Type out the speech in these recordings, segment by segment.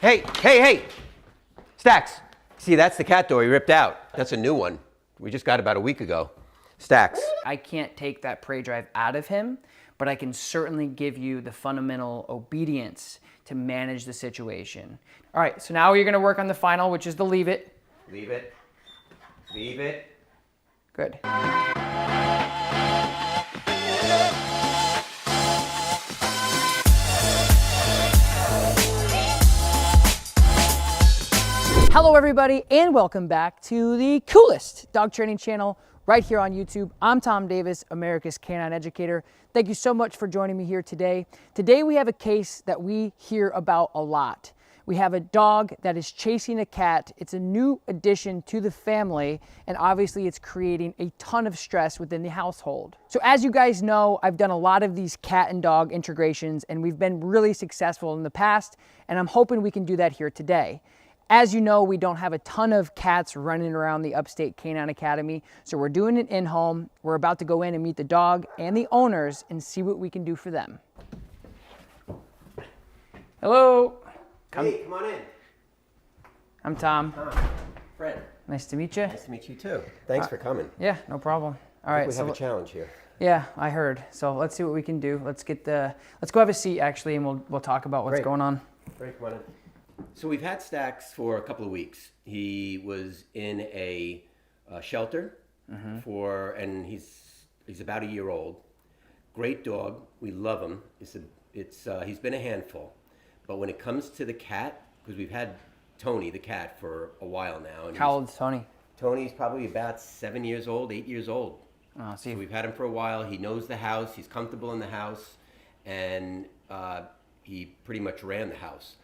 Hey! Stax. See, that's the cat door he ripped out. That's a new one. We just got about a week ago. Stax. I can't take that prey drive out of him, but I can certainly give you the fundamental obedience to manage the situation. All right, so now you're gonna work on the final, which is the leave it. Leave it. Leave it. Good. Hello everybody, and welcome back to the coolest dog training channel right here on YouTube. I'm Tom Davis, America's Canine Educator. Thank you so much for joining me here today. Today we have a case that we hear about a lot. We have a dog that is chasing a cat. It's a new addition to the family, and obviously it's creating a ton of stress within the household. So as you guys know, I've done a lot of these cat and dog integrations, and we've been really successful in the past, and I'm hoping we can do that here today. As you know, we don't have a ton of cats running around the Upstate Canine Academy, so we're doing it in-home. We're about to go in and meet the dog and the owners and see what we can do for them. Hello. Hey, come on in. I'm Tom. Fred. Nice to meet you. Nice to meet you too. Thanks for coming. Yeah, no problem. All right. We have a challenge here. Yeah, I heard. So let's see what we can do. Let's go have a seat actually, and we'll talk about what's going on. Great, come on in. So we've had Stax for a couple of weeks. He was in a shelter and he's about a year old. Great dog. We love him. He's been a handful. But when it comes to the cat, because we've had Tony, the cat, for a while now. And how old is Tony? Tony's probably about 8 years old. Oh, so we've had him for a while. He knows the house. He's comfortable in the house. And he pretty much ran the house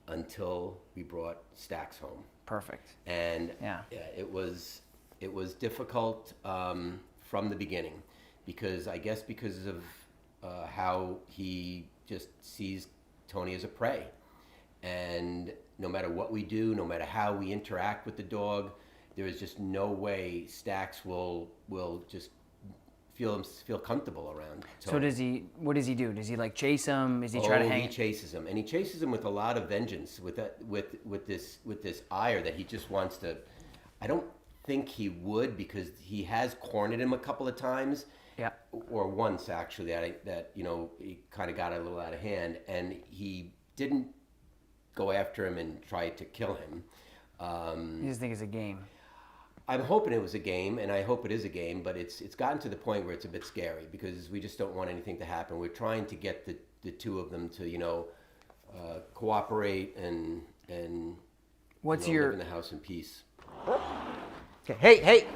until we brought Stax home. Perfect. And it was difficult from the beginning, because of how he just sees Tony as a prey. And no matter what we do, no matter how we interact with the dog, there is just no way Stax will just feel comfortable around Tony. So what does he do? Does he like chase him? Is he try to hang? He chases him, and he chases him with a lot of vengeance, with this ire that he just wants to. I don't think he would, because he has cornered him a couple of times. Yeah. Or once actually, that he kind of got a little out of hand, and he didn't go after him and try to kill him. You just think it's a game. I'm hoping it was a game, and I hope it is a game, but it's gotten to the point where it's a bit scary, because we just don't want anything to happen. We're trying to get the two of them to cooperate and live in the house in peace. Okay. Hey.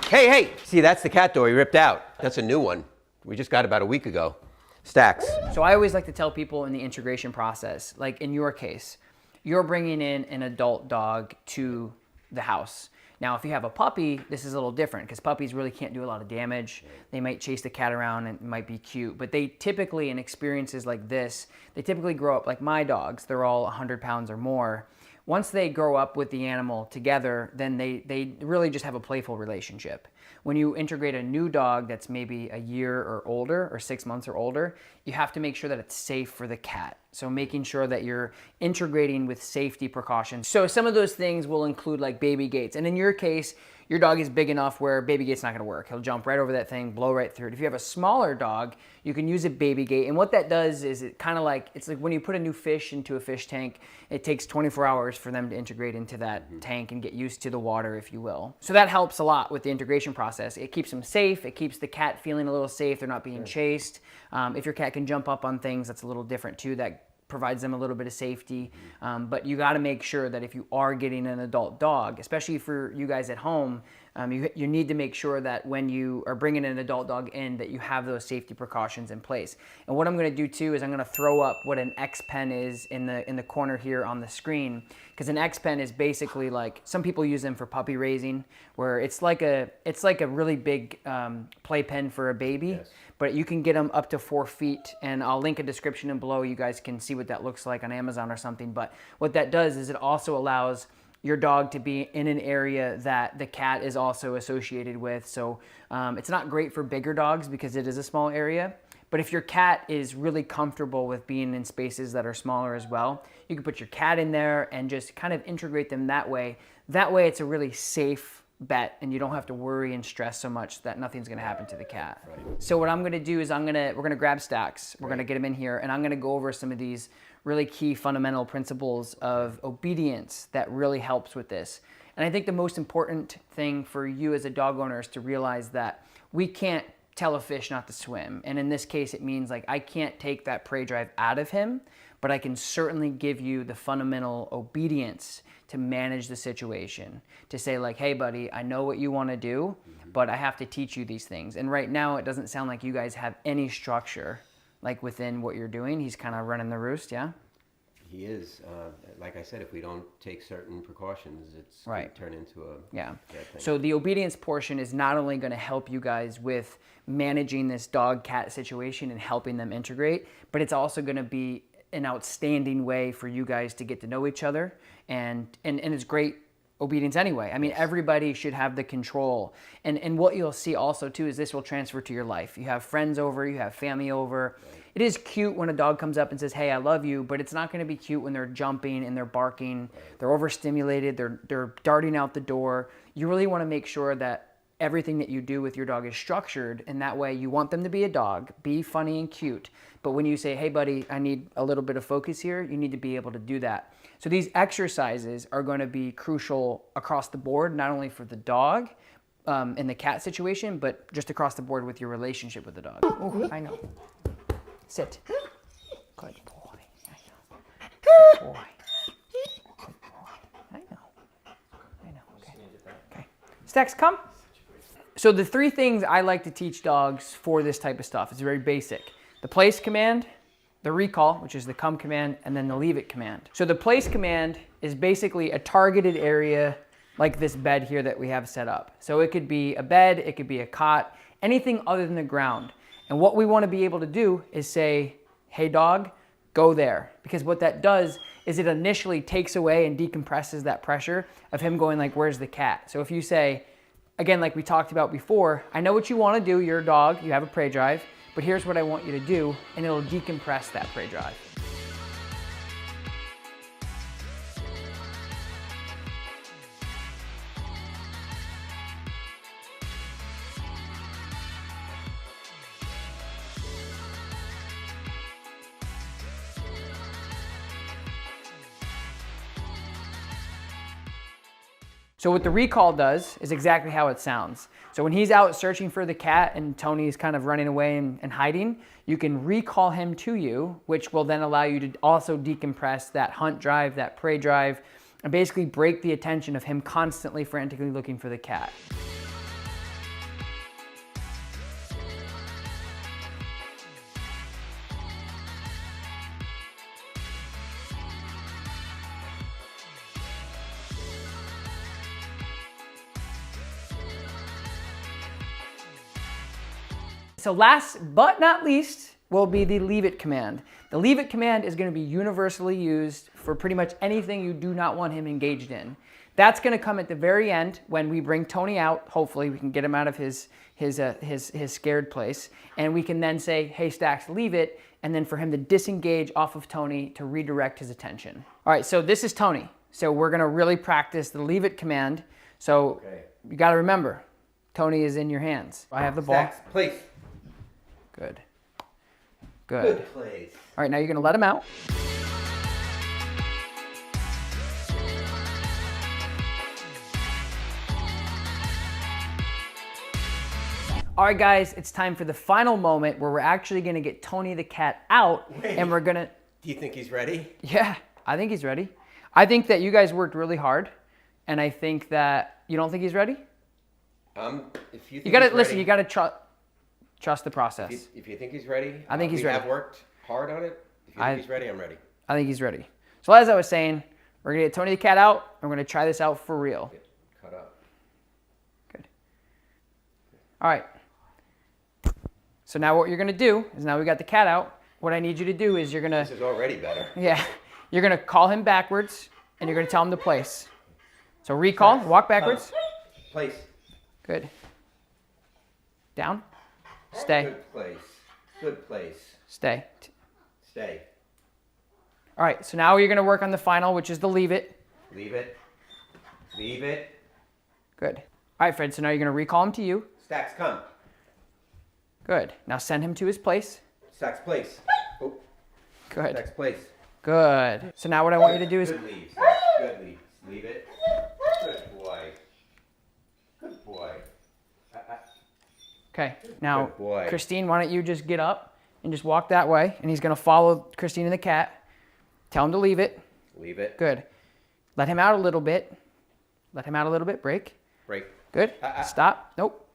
Hey! See, that's the cat door he ripped out. That's a new one. We just got about a week ago. Stax. So I always like to tell people in the integration process, like in your case, you're bringing in an adult dog to the house. Now, if you have a puppy, this is a little different, because puppies really can't do a lot of damage. They might chase the cat around and it might be cute, but they typically, in experiences like this, they typically grow up like my dogs. They're all 100 pounds or more. Once they grow up with the animal together, then they really just have a playful relationship. When you integrate a new dog that's maybe a year or older, or 6 months or older, you have to make sure that it's safe for the cat. So making sure that you're integrating with safety precautions. So some of those things will include like baby gates. And in your case, your dog is big enough where baby gate's not gonna work. He'll jump right over that thing, blow right through it. If you have a smaller dog, you can use a baby gate. And what that does is it's like when you put a new fish into a fish tank, it takes 24 hours for them to integrate into that tank and get used to the water, if you will. So that helps a lot with the integration process. It keeps them safe. It keeps the cat feeling a little safe. They're not being chased. If your cat can jump up on things, that's a little different too. That provides them a little bit of safety. But you got to make sure that if you are getting an adult dog, especially for you guys at home, you need to make sure that when you are bringing an adult dog in, that you have those safety precautions in place. And what I'm going to do too is I'm going to throw up what an X-Pen is in the corner here on the screen, because an X-Pen is basically like, some people use them for puppy raising, where it's like a really big playpen for a baby. Yes. But you can get them up to 4 feet, and I'll link a description below. You guys can see what that looks like on Amazon or something. But what that does is it also allows your dog to be in an area that the cat is also associated with. So it's not great for bigger dogs because it is a small area. But if your cat is really comfortable with being in spaces that are smaller as well, you can put your cat in there and just kind of integrate them that way. That way it's a really safe bet and you don't have to worry and stress so much that nothing's gonna happen to the cat. Right. So what I'm gonna do is we're gonna grab Stax, we're gonna get him in here, and I'm gonna go over some of these really key fundamental principles of obedience that really helps with this. And I think the most important thing for you as a dog owner is to realize that we can't tell a fish not to swim. And in this case, it means like I can't take that prey drive out of him, but I can certainly give you the fundamental obedience to manage the situation. To say like, hey buddy, I know what you want to do, but I have to teach you these things. And right now it doesn't sound like you guys have any structure like within what you're doing. He's kind of running the roost, yeah? He is. Like I said, if we don't take certain precautions, it's Right. going to turn into a Yeah. bad thing. So the obedience portion is not only going to help you guys with managing this dog-cat situation and helping them integrate, but it's also going to be an outstanding way for you guys to get to know each other. And it's great obedience anyway. I mean, everybody should have the control. And what you'll see also too is this will transfer to your life. You have friends over, you have family over. Right. It is cute when a dog comes up and says, hey, I love you, but it's not going to be cute when they're jumping and they're barking, they're overstimulated, they're darting out the door. You really want to make sure that everything that you do with your dog is structured, and that way you want them to be a dog, be funny and cute. But when you say, hey buddy, I need a little bit of focus here, you need to be able to do that. So these exercises are going to be crucial across the board, not only for the dog in the cat situation, but just across the board with your relationship with the dog. Oh, I know. Sit. Good boy. I know. Good boy. Good boy. I know. I know. Okay. Okay. Stax, come. So the three things I like to teach dogs for this type of stuff is very basic. The place command, the recall, which is the come command, and then the leave it command. So the place command is basically a targeted area like this bed here that we have set up. So it could be a bed, it could be a cot, anything other than the ground. And what we want to be able to do is say, hey dog, go there. Because what that does is it initially takes away and decompresses that pressure of him going like, where's the cat? So if you say, again, like we talked about before, I know what you want to do, you're a dog, you have a prey drive, but here's what I want you to do, and it'll decompress that prey drive. So what the recall does is exactly how it sounds. So when he's out searching for the cat and Tony's kind of running away and hiding, you can recall him to you, which will then allow you to also decompress that hunt drive, that prey drive, and basically break the attention of him constantly frantically looking for the cat. So last but not least will be the leave it command. The leave it command is going to be universally used for pretty much anything you do not want him engaged in. That's going to come at the very end when we bring Tony out. Hopefully we can get him out of his scared place, and we can then say, hey Stax, leave it, and then for him to disengage off of Tony to redirect his attention. All right, so this is Tony. So we're going to really practice the leave it command. So you got to remember, Tony is in your hands. I have the ball. Stax, please. Good. Good. Good place. All right, now you're going to let him out. All right, guys, it's time for the final moment where we're actually going to get Tony the cat out. Wait. And we're going to... Do you think he's ready? Yeah, I think he's ready. I think that you guys worked really hard, and I think that... You don't think he's ready? If you think You got to... he's Listen, ready, you got to trust the process. If you think he's ready, I think he's ready. We have worked hard on it. If you think he's ready, I'm ready. I think he's ready. So as I was saying, we're going to get Tony the cat out, and we're going to try this out for real. Get cut up. Good. All right. So now what you're going to do is now we got the cat out. What I need you to do is you're going This to, is already better. yeah, you're going to call him backwards, and you're going to tell him the place. So recall, walk backwards. Place. Good. Down. Stay. Good place. Good place. Stay. Stay. All right, so now you're gonna work on the final, which is the leave it. Leave it. Leave it. Good. All right, Fred, so now you're gonna recall him to you. Stacks, come. Good. Now send him to his place. Stacks, place. Oh, Good. Stacks, place. Good. So now what I want you to do is, Good leave. Stacks. Good leave. Leave it. Good boy. Good boy. okay, now Good boy. Christine, why don't you just get up and just walk that way, and he's gonna follow Christine and the cat. Tell him to leave it. Leave it. Good. Let him out a little bit. Let him out a little bit. Break. Break. Good. Stop. Nope.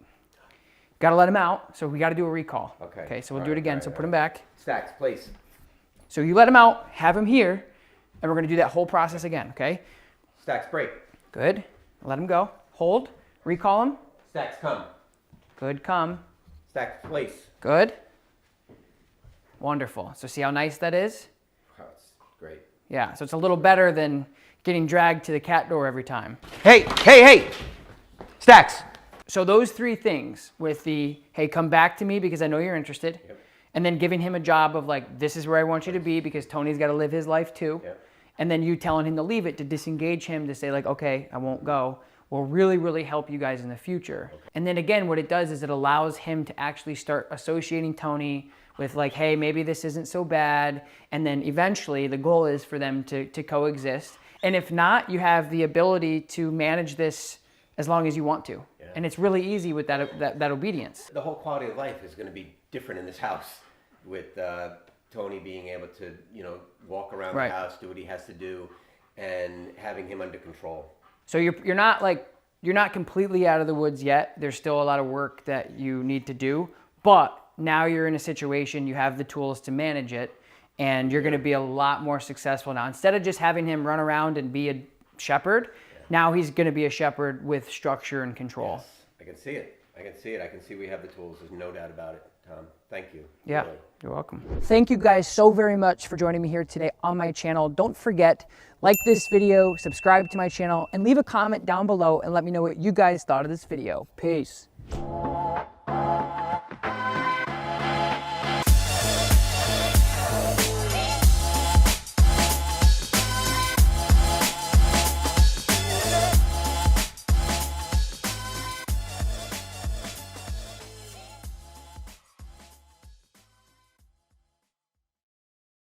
Got to let him out. So we got to do a recall. Okay. Okay. So we'll do it again. So put him back. Stacks, place. So you let him out, have him here, and we're going to do that whole process again. Okay. Stacks, break. Good. Let him go. Hold. Recall him. Stacks, come. Good. Come. Stacks, place. Good. Wonderful. So see how nice that is? Wow, it's great. Yeah. So it's a little better than getting dragged to the cat door every time. Hey, hey, hey! Stacks! So those three things with the, hey, come back to me because I know you're interested. Yep. And then giving him a job of like, this is where I want you to be because Tony's got to live his life too. Yep. And then you telling him to leave it, to disengage him, to say like, okay, I won't go, will really, really help you guys in the future. Okay. And then again, what it does is it allows him to actually start associating Tony with like, hey, maybe this isn't so bad. And then eventually the goal is for them to coexist. And if not, you have the ability to manage this as long as you want to. Yeah. And it's really easy with that obedience. The whole quality of life is going to be different in this house with Tony being able to, walk around right. the house, do what he has to do, and having him under control. So you're not completely out of the woods yet. There's still a lot of work that you need to do, but now you're in a situation, you have the tools to manage it, and you're going to be a lot more successful now. Instead of just having him run around and be a shepherd, now he's going to be a shepherd with structure and control. Yes, I can see it. I can see we have the tools. There's no doubt about it, Tom. Thank you. Yeah, really. You're welcome. Thank you guys so very much for joining me here today on my channel. Don't forget, like this video, subscribe to my channel, and leave a comment down below and let me know what you guys thought of this video. Peace.